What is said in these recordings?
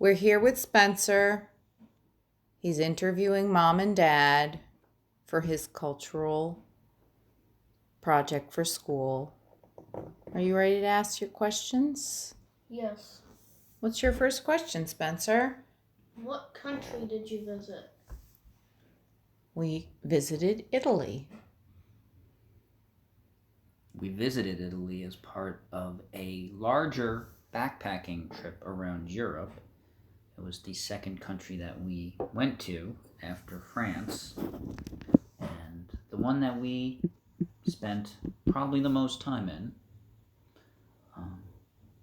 We're here with Spencer. He's interviewing mom and dad for his cultural project for school. Are you ready to ask your questions? Yes. What's your first question, Spencer? What country did you visit? We visited Italy. We visited Italy as part of a larger backpacking trip around Europe. It was the second country that we went to after France, and the one that we spent probably the most time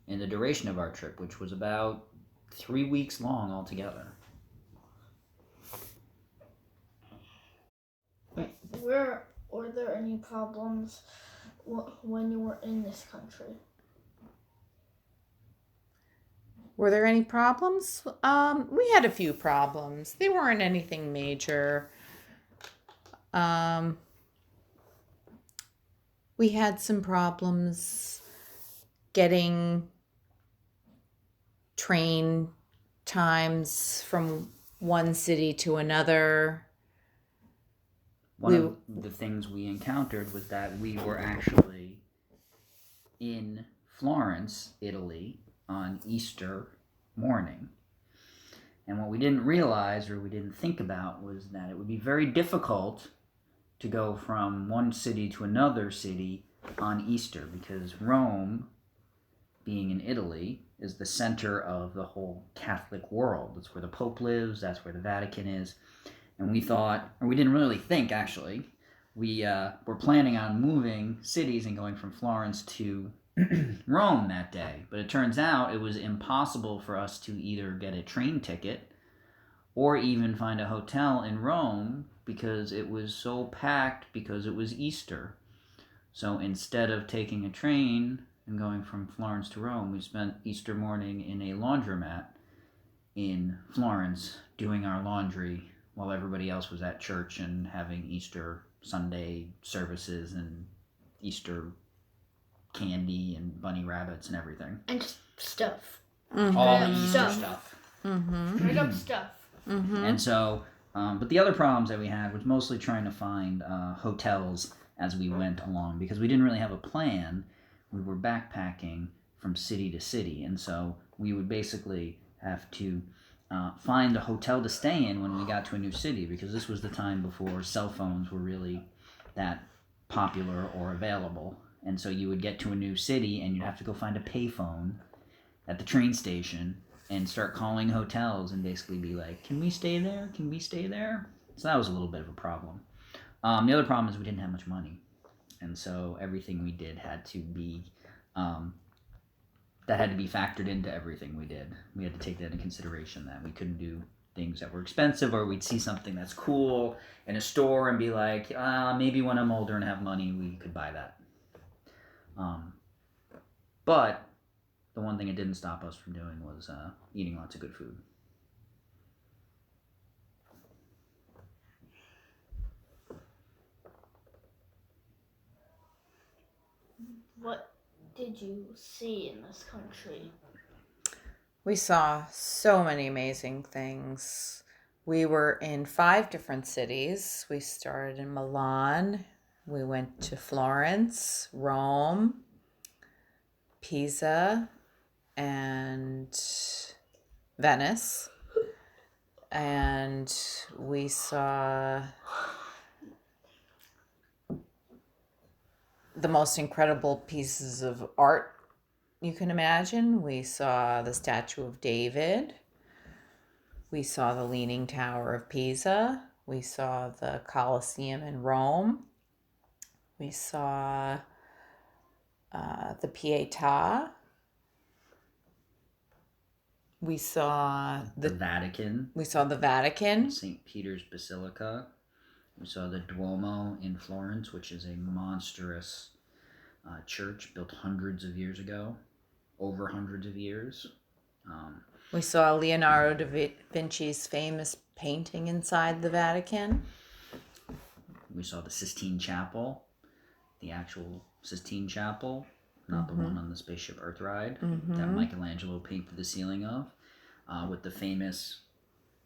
in the duration of our trip, which was about 3 weeks long altogether. Were there any problems when you were in this country? Were there any problems? We had a few problems. They weren't anything major. We had some problems getting train times from one city to another. One of the things we encountered was that we were actually in Florence, Italy, on Easter morning. And what we didn't realize or we didn't think about was that it would be very difficult to go from one city to another city on Easter, because Rome, being in Italy, is the center of the whole Catholic world. That's where the Pope lives, that's where the Vatican is. And we thought, or we didn't really think actually, we were planning on moving cities and going from Florence to Rome that day. But it turns out it was impossible for us to either get a train ticket or even find a hotel in Rome because it was so packed because it was Easter. So instead of taking a train and going from Florence to Rome, we spent Easter morning in a laundromat in Florence doing our laundry while everybody else was at church and having Easter Sunday services and Easter candy and bunny rabbits and everything. And stuff. All the Easter stuff. Straight up stuff. And so, but the other problems that we had was mostly trying to find hotels as we went along, because we didn't really have a plan. We were backpacking from city to city, and so we would basically have to find a hotel to stay in when we got to a new city, because this was the time before cell phones were really that popular or available. And so you would get to a new city and you'd have to go find a payphone at the train station and start calling hotels and basically be like, can we stay there? Can we stay there? So that was a little bit of a problem. The other problem is we didn't have much money. And so everything we did had to be that had to be factored into everything we did. We had to take that into consideration, that we couldn't do things that were expensive, or we'd see something that's cool in a store and be like, maybe when I'm older and have money, we could buy that. But the one thing it didn't stop us from doing was eating lots of good food. What did you see in this country? We saw so many amazing things. We were in 5 different cities. We started in Milan. We went to Florence, Rome, Pisa, and Venice. And we saw the most incredible pieces of art you can imagine. We saw the Statue of David. We saw the Leaning Tower of Pisa. We saw the Colosseum in Rome. We saw the Pietà. We saw the Vatican. We saw the Vatican. St. Peter's Basilica. We saw the Duomo in Florence, which is a monstrous church built hundreds of years ago, over hundreds of years. We saw Leonardo da Vinci's famous painting inside the Vatican. We saw the Sistine Chapel, the actual Sistine Chapel, not the one on the Spaceship Earth ride that Michelangelo painted the ceiling of. with the famous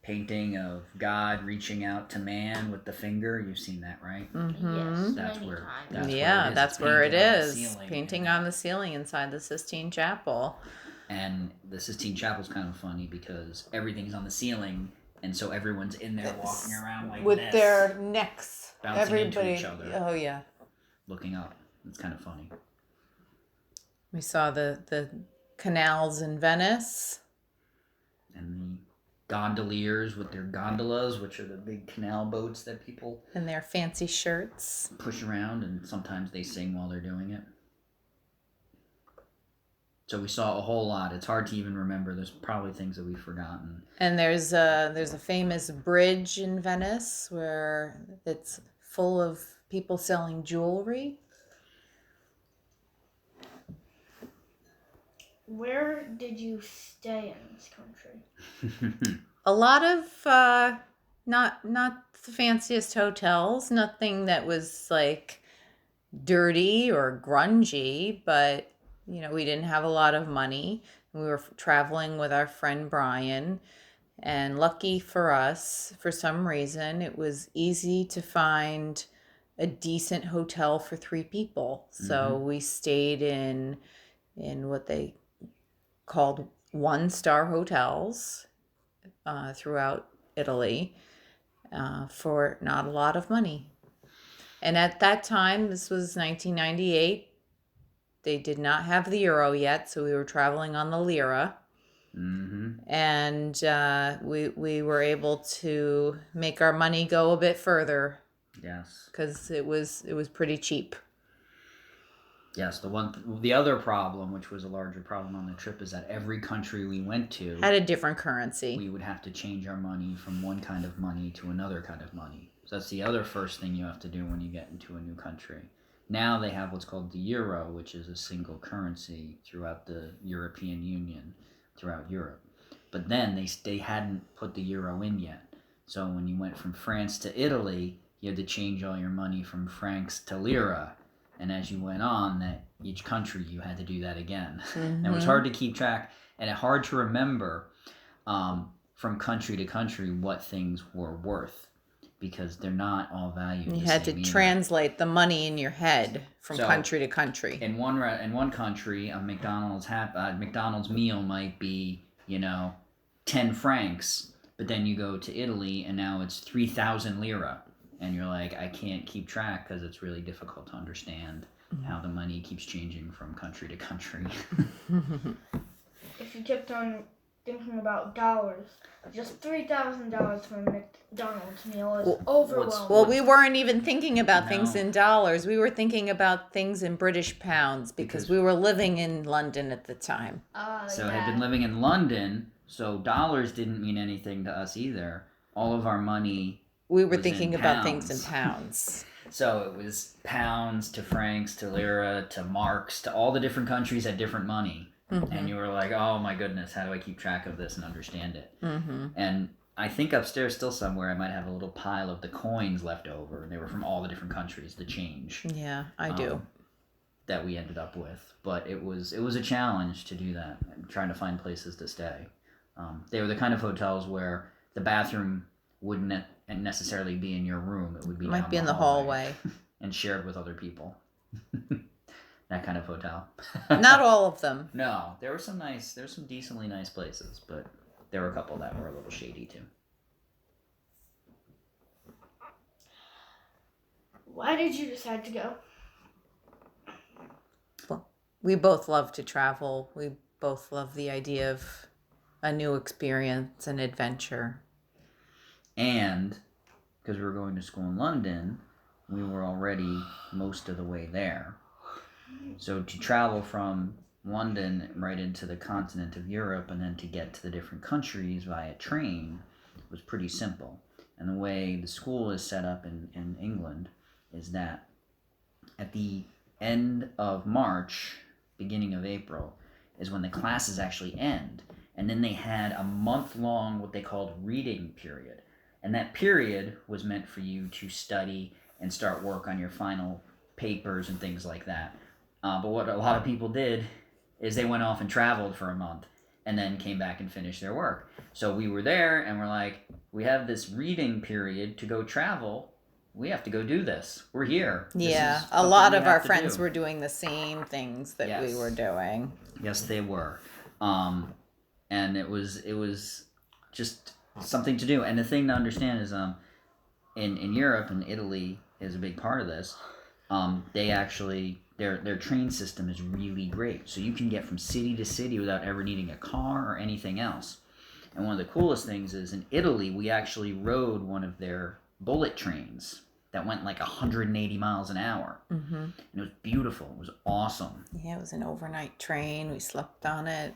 painting of God reaching out to man with the finger. You've seen that, right? Mm-hmm. Yes, That's many where. times. That's Yeah, where it is. that's It's where it painted on the is. ceiling, Painting and on the ceiling inside the Sistine Chapel. And the Sistine Chapel's kind of funny because everything's on the ceiling, and so everyone's in there walking around like with this, their necks. bouncing into Everybody. each other. Oh yeah. Looking up. It's kind of funny. We saw the canals in Venice. And the gondoliers with their gondolas, which are the big canal boats that people And their fancy shirts. push around, and sometimes they sing while they're doing it. So we saw a whole lot. It's hard to even remember. There's probably things that we've forgotten. And there's a famous bridge in Venice where it's full of people selling jewelry. Where did you stay in this country? A lot of not the fanciest hotels, nothing that was like dirty or grungy, but you know, we didn't have a lot of money. We were traveling with our friend Brian, and lucky for us, for some reason, it was easy to find a decent hotel for 3 people. So we stayed in what they called 1-star hotels throughout Italy for not a lot of money. And at that time, this was 1998, they did not have the euro yet, so we were traveling on the lira. Mm-hmm. And we were able to make our money go a bit further. Yes. Because it was pretty cheap. Yes, the other problem, which was a larger problem on the trip, is that every country we went to had a different currency. We would have to change our money from one kind of money to another kind of money. So that's the other first thing you have to do when you get into a new country. Now they have what's called the euro, which is a single currency throughout the European Union, throughout Europe. But then they hadn't put the euro in yet. So when you went from France to Italy, you had to change all your money from francs to lira. And as you went on, that each country you had to do that again. And it was hard to keep track and hard to remember from country to country what things were worth, because they're not all valued. You had to translate the money in your head from country to country. In one country, a McDonald's meal might be 10 francs, but then you go to Italy and now it's 3,000 lira. And you're like, I can't keep track because it's really difficult to understand how the money keeps changing from country to country. If you kept on thinking about dollars, just $3,000 for a McDonald's meal is overwhelming. Well, we weren't even thinking about things in dollars. We were thinking about things in British pounds because we were living in London at the time. So I had been living in London, so dollars didn't mean anything to us either. All of our money... We were thinking about things in pounds. So it was pounds to francs to lira to marks to all the different countries had different money. Mm-hmm. And you were like, oh my goodness, how do I keep track of this and understand it? Mm-hmm. And I think upstairs still somewhere I might have a little pile of the coins left over. They were from all the different countries, the change. Yeah, I do. That we ended up with. But it was a challenge to do that, trying to find places to stay. They were the kind of hotels where the bathroom wouldn't necessarily be in your room. It would be might be in the hallway and shared with other people. That kind of hotel. Not all of them. No, there were some decently nice places, but there were a couple that were a little shady too. Why did you decide to go? Well, we both love to travel. We both love the idea of a new experience and adventure. And because we were going to school in London, we were already most of the way there. So to travel from London right into the continent of Europe and then to get to the different countries via train was pretty simple. And the way the school is set up in England is that at the end of March, beginning of April, is when the classes actually end. And then they had a month-long, what they called reading period. And that period was meant for you to study and start work on your final papers and things like that. But what a lot of people did is they went off and traveled for a month. and then came back and finished their work. So we were there, and we're like, we have this reading period to go travel. We have to go do this. We're here. Yeah, a lot of our friends were doing the same things that we were doing. Yes, they were. And it was just something to do. And the thing to understand is in Europe, and Italy is a big part of this, they actually, their train system is really great. So you can get from city to city without ever needing a car or anything else. And one of the coolest things is in Italy, we actually rode one of their bullet trains that went like 180 miles an hour. Mm-hmm. And it was beautiful. It was awesome. Yeah, it was an overnight train. We slept on it.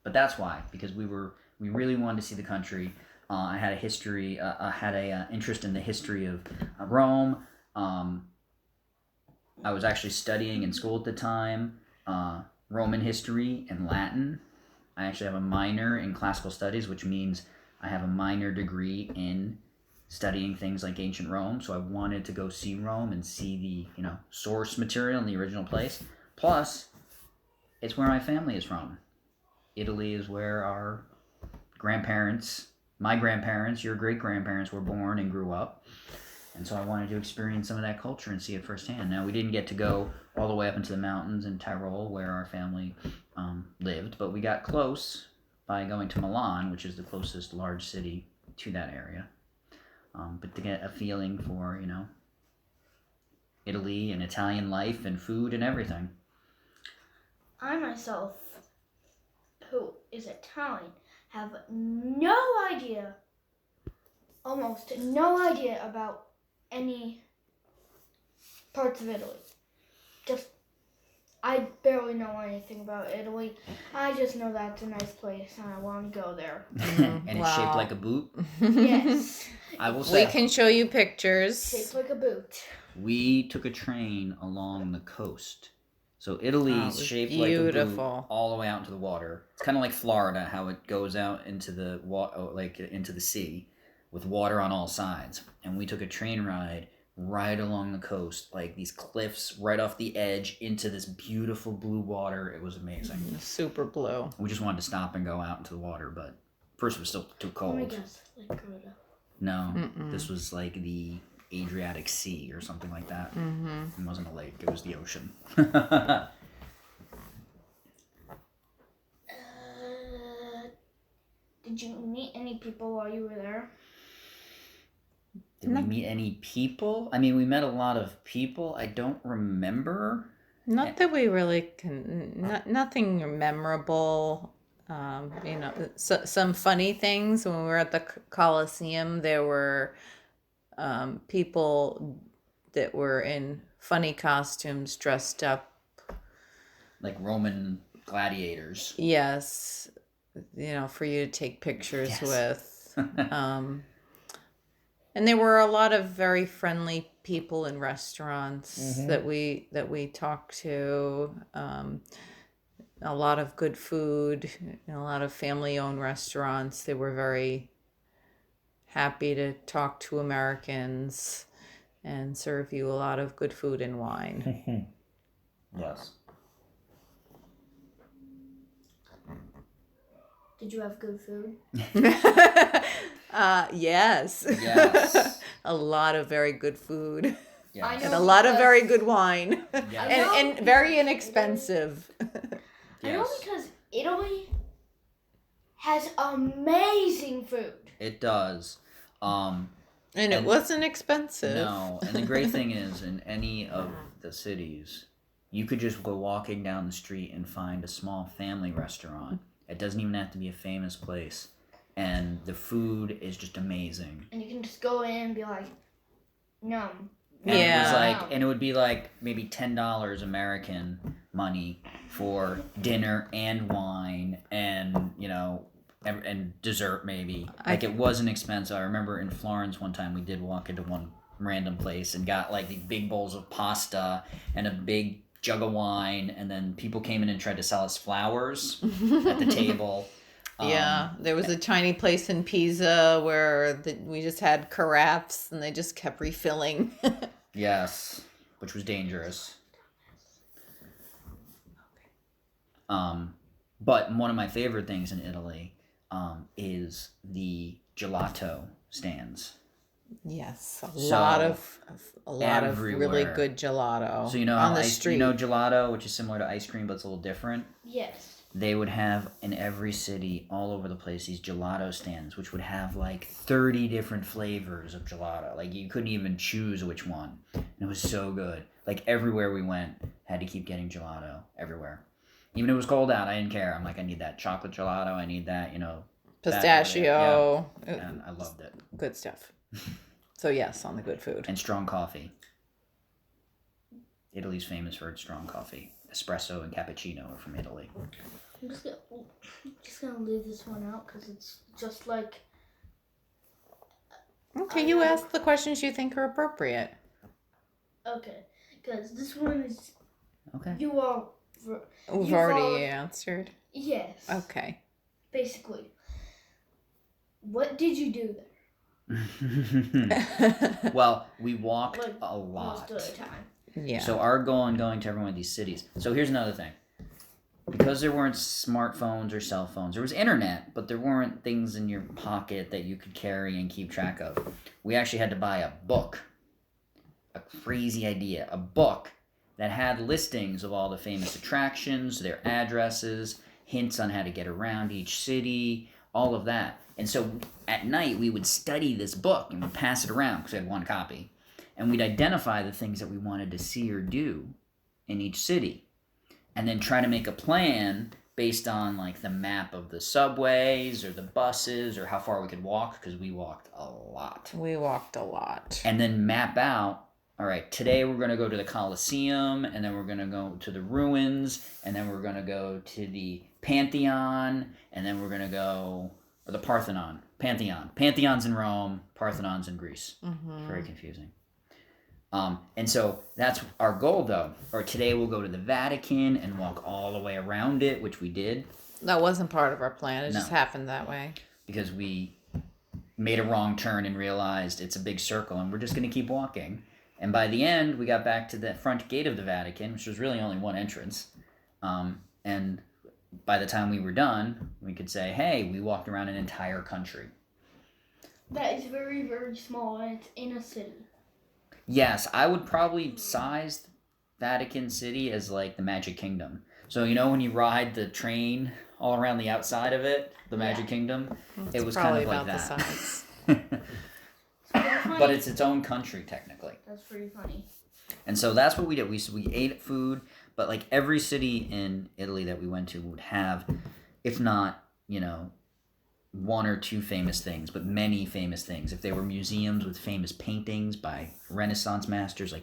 But that's why, because we really wanted to see the country. I had a history. I had a interest in the history of Rome. I was actually studying in school at the time Roman history and Latin. I actually have a minor in classical studies, which means I have a minor degree in studying things like ancient Rome. So I wanted to go see Rome and see the source material in the original place. Plus, it's where my family is from. Italy is where our grandparents, my grandparents, your great-grandparents were born and grew up. And so I wanted to experience some of that culture and see it firsthand. Now, we didn't get to go all the way up into the mountains in Tyrol where our family lived, but we got close by going to Milan, which is the closest large city to that area. But to get a feeling for, Italy and Italian life and food and everything. I myself, who is Italian, have almost no idea about any parts of Italy. I barely know anything about Italy. I just know that it's a nice place and I want to go there. And it's shaped like a boot? Yes. I will say. We can show you pictures. Shaped like a boot. We took a train along the coast. So Italy's shaped like a boot all the way out into the water. It's kind of like Florida, how it goes out into the into the sea with water on all sides. And we took a train ride right along the coast, like these cliffs right off the edge into this beautiful blue water. It was amazing. Super blue. We just wanted to stop and go out into the water, but first it was still too cold. Oh my gosh, like Garda. No, this was like the Adriatic Sea or something like that. Mm-hmm. It wasn't a lake, it was the ocean. Did you meet any people while you were there? Did we meet any people? I mean, we met a lot of people. I don't remember. Not that we really nothing memorable. Some funny things. When we were at the Colosseum, there were people that were in funny costumes dressed up. Like Roman gladiators. Yes. For you to take pictures with. And there were a lot of very friendly people in restaurants that we talked to. A lot of good food, a lot of family-owned restaurants. They were very happy to talk to Americans and serve you a lot of good food and wine. Yes. Did you have good food? Yes. Yes. A lot of very good food. Yes. And a lot of very good wine. Yes. and very inexpensive. I know because Italy has amazing food. It does. And it wasn't expensive. No. And the great thing is, in any of the cities, you could just go walking down the street and find a small family restaurant. It doesn't even have to be a famous place. And the food is just amazing. And you can just go in and be like, yum. And it would be like maybe $10 American money for dinner and wine and, and dessert maybe. It wasn't expensive. I remember in Florence one time we did walk into one random place and got like these big bowls of pasta and a big jug of wine, and then people came in and tried to sell us flowers at the table. There was a tiny place in Pisa where we just had carafes and they just kept refilling. Yes, which was dangerous. But one of my favorite things in Italy is the gelato stands. Yes, a So, lot of really everywhere. good gelato So you know on how the street. gelato, which is similar to ice cream, but it's a little different. Yes. They would have in every city, all over the place, these gelato stands, which would have like 30 different flavors of gelato. Like you couldn't even choose which one, and it was so good. Like everywhere we went, had to keep getting gelato everywhere. Even if it was cold out, I didn't care. I'm like, I need that chocolate gelato. I need that, Pistachio. Yeah. And I loved it. Good stuff. So yes, on the good food. And strong coffee. Italy's famous for its strong coffee. Espresso and cappuccino are from Italy. I'm just gonna leave this one out because it's just like. Okay, you ask the questions you think are appropriate. Okay, because this one is. Okay. You all. We've already answered. Yes. Okay. Basically. What did you do there? Well, we walked a lot. Most of the time. Yeah. So our goal in going to every one of these cities. So here's another thing. Because there weren't smartphones or cell phones, there was internet, but there weren't things in your pocket that you could carry and keep track of. We actually had to buy a book. A crazy idea. A book that had listings of all the famous attractions, their addresses, hints on how to get around each city, all of that. And so at night we would study this book and we'd pass it around because we had one copy. And we'd identify the things that we wanted to see or do in each city. And then try to make a plan based on like the map of the subways or the buses or how far we could walk, because we walked a lot. We walked a lot. And then map out, all right, today we're going to go to the Colosseum, and then we're going to go to the ruins, and then we're going to go to the Pantheon, and then we're going to go, or the Parthenon. Pantheon's in Rome, Parthenon's in Greece. Mm-hmm. Very confusing. And so that's our goal, though. Or today we'll go to the Vatican and walk all the way around it, which we did. That wasn't part of our plan. It just happened that way. Because we made a wrong turn and realized it's a big circle and we're just going to keep walking. And by the end, we got back to the front gate of the Vatican, which was really only one entrance. And by the time we were done, we could say, hey, we walked around an entire country. That is very, very small, and it's in a city. Yes, I would probably size Vatican City as like the Magic Kingdom. So you know when you ride the train all around the outside of it, the Magic Kingdom, it was kind of like that. The size. But it's its own country technically. That's pretty funny. And so that's what we did. We ate food, but like every city in Italy that we went to would have, if not, one or two famous things, but many famous things. If they were museums with famous paintings by Renaissance masters like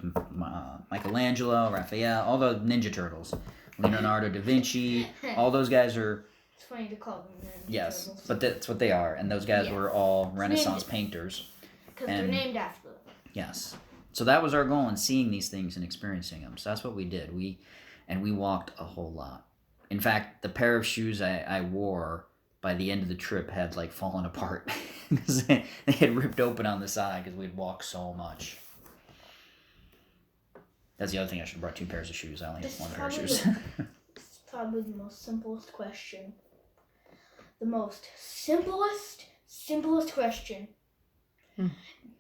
Michelangelo, Raphael, all the Ninja Turtles, Leonardo da Vinci, all those guys are... It's funny to call them Ninja Yes, Turtles. but that's what they are. And those guys were all Renaissance painters. Because they're named after them. Yes. So that was our goal in seeing these things and experiencing them. So that's what we did. We walked a whole lot. In fact, the pair of shoes I wore by the end of the trip had like fallen apart because they had ripped open on the side because we'd walked so much. That's the other thing. I should have brought two pairs of shoes. I only have one pair of shoes. It's probably the most simplest question. The most simplest question.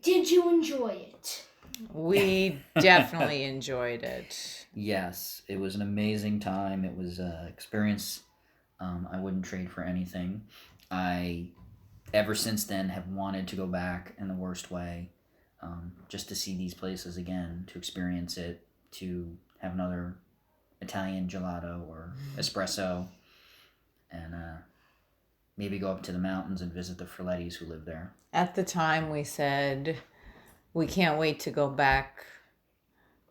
Did you enjoy it? We definitely enjoyed it. Yes, it was an amazing time. It was an experience I wouldn't trade for anything. I, ever since then, have wanted to go back in the worst way, just to see these places again, to experience it, to have another Italian gelato or espresso, and maybe go up to the mountains and visit the Ferlettis who live there. At the time, we said we can't wait to go back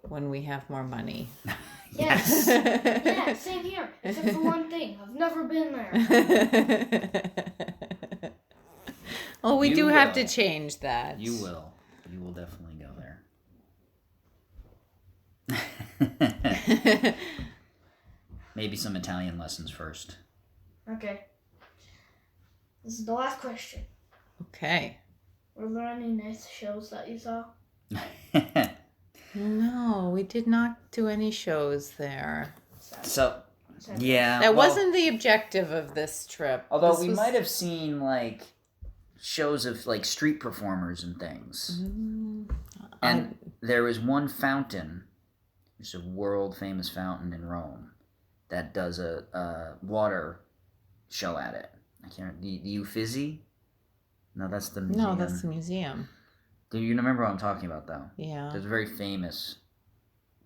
when we have more money. Yes. Yeah, same here. Except for one thing. I've never been there. Well, we do have to change that. You will. You will definitely go there. Maybe some Italian lessons first. Okay. This is the last question. Okay. Were there any nice shows that you saw? No, we did not do any shows there. So, Yeah. That well, wasn't the objective of this trip. Although This we was- might have seen like shows of like street performers and things. And there was one fountain, it's a world famous fountain in Rome, that does a water show at it. I can't. The Uffizi? No, that's the museum. No, that's the museum. Do you remember what I'm talking about though? Yeah. There's very famous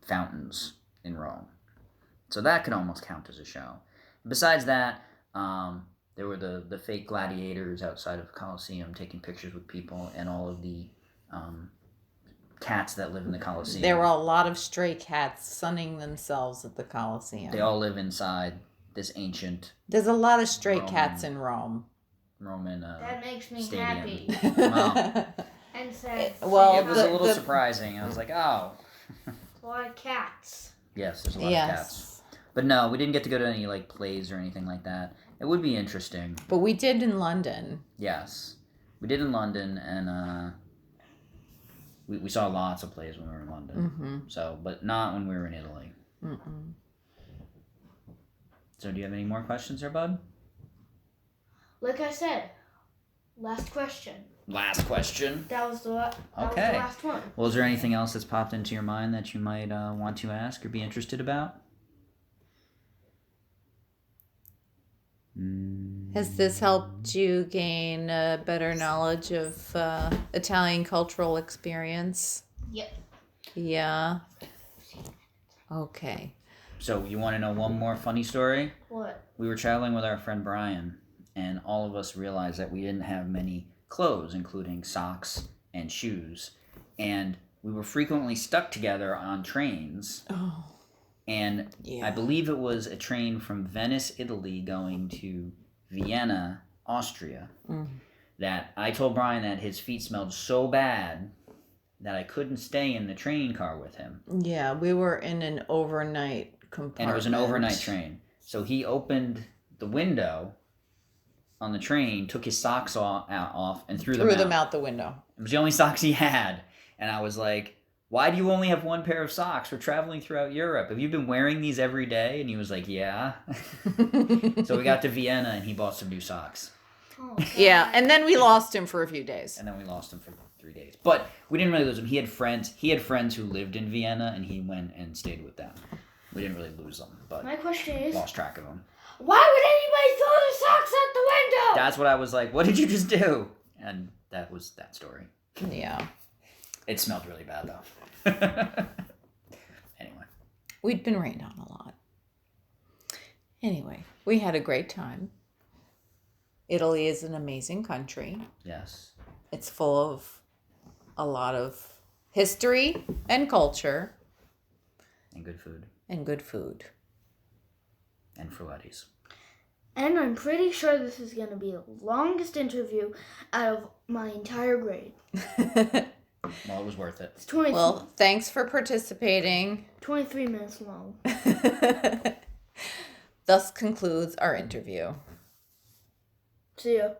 fountains in Rome, so that could almost count as a show. Besides that, there were the fake gladiators outside of Colosseum taking pictures with people, and all of the cats that live in the Colosseum. There were a lot of stray cats sunning themselves at the Colosseum. They all live inside this ancient There's a lot of stray Roman- cats in Rome. Roman That makes me stadium. happy Wow. and sad. Well, It was a little the- surprising. I was like, oh. A lot of cats. Yes, there's a lot of cats. Yes. But no, we didn't get to go to any like plays or anything like that. It would be interesting. But we did in London. Yes. We did in London, and we saw lots of plays when we were in London. Mm-hmm. So, but not when we were in Italy. Mm-mm. So do you have any more questions there, bud? Like I said, last question. Last question. That was the Okay. last one. Well, is there anything else that's popped into your mind that you might want to ask or be interested about? Has this helped you gain a better knowledge of Italian cultural experience? Yep. Yeah. Okay. So you want to know one more funny story? What? We were traveling with our friend Brian, and all of us realized that we didn't have many clothes, including socks and shoes. And we were frequently stuck together on trains. Oh. And Yeah. I believe it was a train from Venice, Italy, going to Vienna, Austria, that I told Brian that his feet smelled so bad that I couldn't stay in the train car with him. Yeah, we were in an overnight compartment. And it was an overnight train. So he opened the window on the train, took his socks off and threw them out. the window. It was the only socks he had. And I was like, why do you only have one pair of socks? We're traveling throughout Europe. Have you been wearing these every day? And he was like, yeah. So we got to Vienna and he bought some new socks. Oh, Yeah, God. and then we lost him for a few days. And then we lost him for 3 days. But we didn't really lose him. He had friends who lived in Vienna and he went and stayed with them. We didn't really lose them, but My question is, lost track of them. why would anybody throw their socks out the window? That's what I was like, what did you just do? And that was that story. Yeah. It smelled really bad though. Anyway. We'd been rained on a lot. Anyway, we had a great time. Italy is an amazing country. Yes. It's full of a lot of history and culture And good food. and good food. And fruettis. And I'm pretty sure this is going to be the longest interview out of my entire grade. Well, it was worth it. It's 20, Well, thanks for participating. 23 minutes long. Thus concludes our interview. See ya.